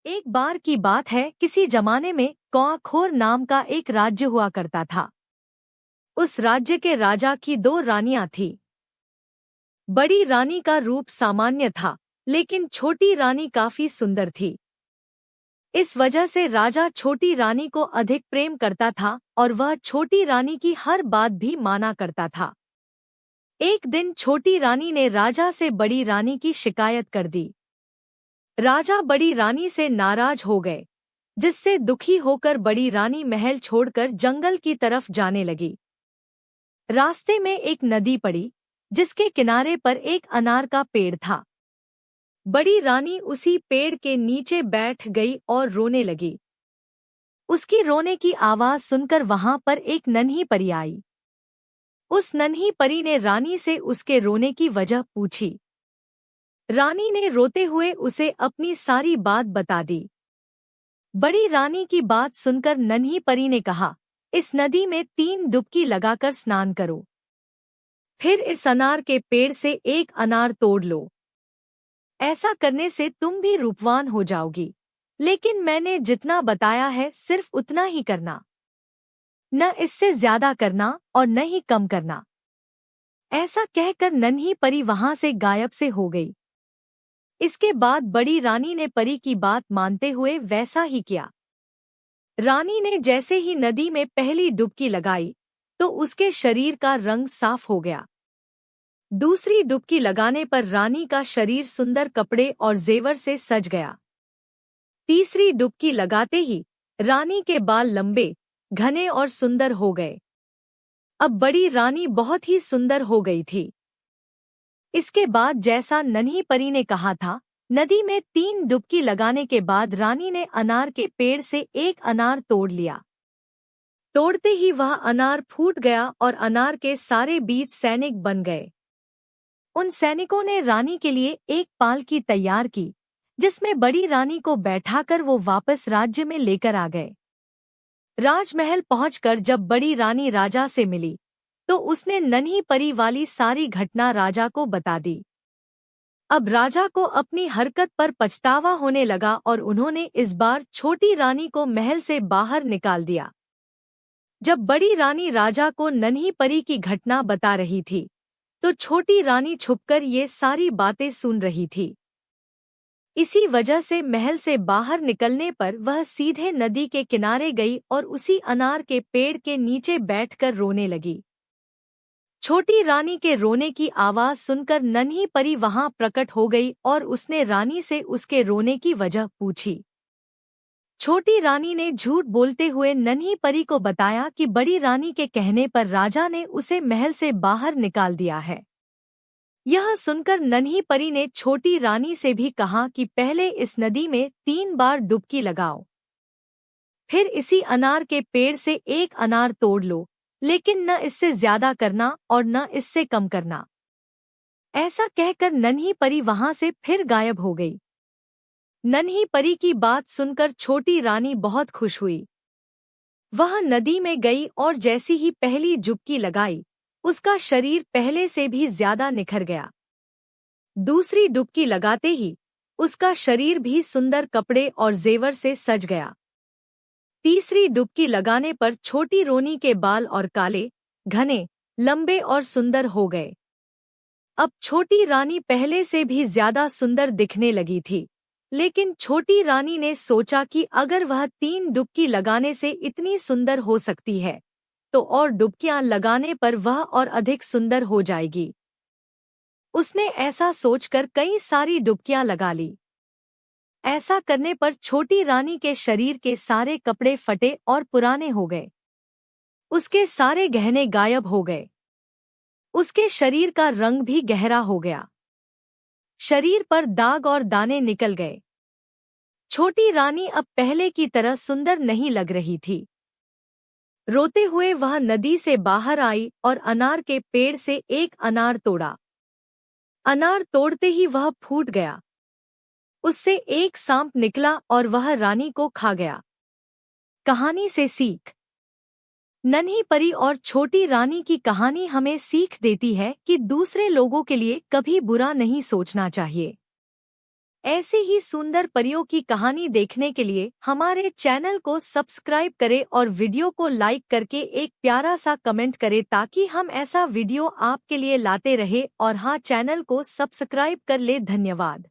एक बार की बात है, किसी जमाने में कौआखोर नाम का एक राज्य हुआ करता था। उस राज्य के राजा की दो रानियां थीं। बड़ी रानी का रूप सामान्य था, लेकिन छोटी रानी काफी सुंदर थी। इस वजह से राजा छोटी रानी को अधिक प्रेम करता था और वह छोटी रानी की हर बात भी माना करता था। एक दिन छोटी रानी ने राजा से बड़ी रानी की शिकायत कर दी। राजा बड़ी रानी से नाराज हो गए, जिससे दुखी होकर बड़ी रानी महल छोड़कर जंगल की तरफ जाने लगी। रास्ते में एक नदी पड़ी, जिसके किनारे पर एक अनार का पेड़ था। बड़ी रानी उसी पेड़ के नीचे बैठ गई और रोने लगी। उसकी रोने की आवाज सुनकर वहां पर एक नन्ही परी आई। उस नन्ही परी ने रानी से उसके रोने की वजह पूछी। रानी ने रोते हुए उसे अपनी सारी बात बता दी। बड़ी रानी की बात सुनकर नन्ही परी ने कहा, इस नदी में 3 डुबकी लगाकर स्नान करो। फिर इस अनार के पेड़ से एक अनार तोड़ लो। ऐसा करने से तुम भी रूपवान हो जाओगी, लेकिन मैंने जितना बताया है सिर्फ उतना ही करना, न इससे ज्यादा करना और न ही कम करना। ऐसा कहकर नन्ही परी वहां से गायब से हो गई। इसके बाद बड़ी रानी ने परी की बात मानते हुए वैसा ही किया। रानी ने जैसे ही नदी में पहली डुबकी लगाई, तो उसके शरीर का रंग साफ हो गया। दूसरी डुबकी लगाने पर रानी का शरीर सुंदर कपड़े और जेवर से सज गया। तीसरी डुबकी लगाते ही रानी के बाल लंबे, घने और सुंदर हो गए। अब बड़ी रानी बहुत ही सुंदर हो गई थी। इसके बाद जैसा नन्ही परी ने कहा था, नदी में 3 डुबकी लगाने के बाद रानी ने अनार के पेड़ से एक अनार तोड़ लिया। तोड़ते ही वह अनार फूट गया और अनार के सारे बीज सैनिक बन गए। उन सैनिकों ने रानी के लिए एक पालकी तैयार की, जिसमें बड़ी रानी को बैठाकर वो वापस राज्य में लेकर आ गए। राजमहल पहुंचकर जब बड़ी रानी राजा से मिली, तो उसने नन्ही परी वाली सारी घटना राजा को बता दी। अब राजा को अपनी हरकत पर पछतावा होने लगा और उन्होंने इस बार छोटी रानी को महल से बाहर निकाल दिया। जब बड़ी रानी राजा को नन्ही परी की घटना बता रही थी, तो छोटी रानी छुपकर ये सारी बातें सुन रही थी। इसी वजह से महल से बाहर निकलने पर वह सीधे नदी के किनारे गई और उसी अनार के पेड़ के नीचे बैठकर रोने लगी। छोटी रानी के रोने की आवाज सुनकर नन्ही परी वहां प्रकट हो गई और उसने रानी से उसके रोने की वजह पूछी। छोटी रानी ने झूठ बोलते हुए नन्ही परी को बताया कि बड़ी रानी के कहने पर राजा ने उसे महल से बाहर निकाल दिया है। यह सुनकर नन्ही परी ने छोटी रानी से भी कहा कि पहले इस नदी में 3 बार डुबकी लगाओ, फिर इसी अनार के पेड़ से एक अनार तोड़ लो, लेकिन न इससे ज्यादा करना और न इससे कम करना। ऐसा कहकर नन्ही परी वहां से फिर गायब हो गई। नन्ही परी की बात सुनकर छोटी रानी बहुत खुश हुई। वह नदी में गई और जैसी ही पहली डुबकी लगाई, उसका शरीर पहले से भी ज्यादा निखर गया। दूसरी डुबकी लगाते ही उसका शरीर भी सुंदर कपड़े और जेवर से सज गया। तीसरी डुबकी लगाने पर छोटी रोनी के बाल और काले, घने, लंबे और सुंदर हो गए। अब छोटी रानी पहले से भी ज्यादा सुंदर दिखने लगी थी, लेकिन छोटी रानी ने सोचा कि अगर वह 3 डुबकी लगाने से इतनी सुंदर हो सकती है, तो और डुबकियां लगाने पर वह और अधिक सुंदर हो जाएगी। उसने ऐसा सोचकर कई सारी डुबकियां लगा ली। ऐसा करने पर छोटी रानी के शरीर के सारे कपड़े फटे और पुराने हो गए। उसके सारे गहने गायब हो गए। उसके शरीर का रंग भी गहरा हो गया। शरीर पर दाग और दाने निकल गए। छोटी रानी अब पहले की तरह सुंदर नहीं लग रही थी। रोते हुए वह नदी से बाहर आई और अनार के पेड़ से एक अनार तोड़ा। अनार तोड़ते ही वह फूट गया। उससे एक सांप निकला और वह रानी को खा गया। कहानी से सीख। नन्ही परी और छोटी रानी की कहानी हमें सीख देती है कि दूसरे लोगों के लिए कभी बुरा नहीं सोचना चाहिए। ऐसे ही सुंदर परियों की कहानी देखने के लिए हमारे चैनल को सब्सक्राइब करें और वीडियो को लाइक करके एक प्यारा सा कमेंट करें ताकि हम ऐसा वीडियो आपके लिए लाते रहे। और हाँ, चैनल को सब्सक्राइब कर ले। धन्यवाद।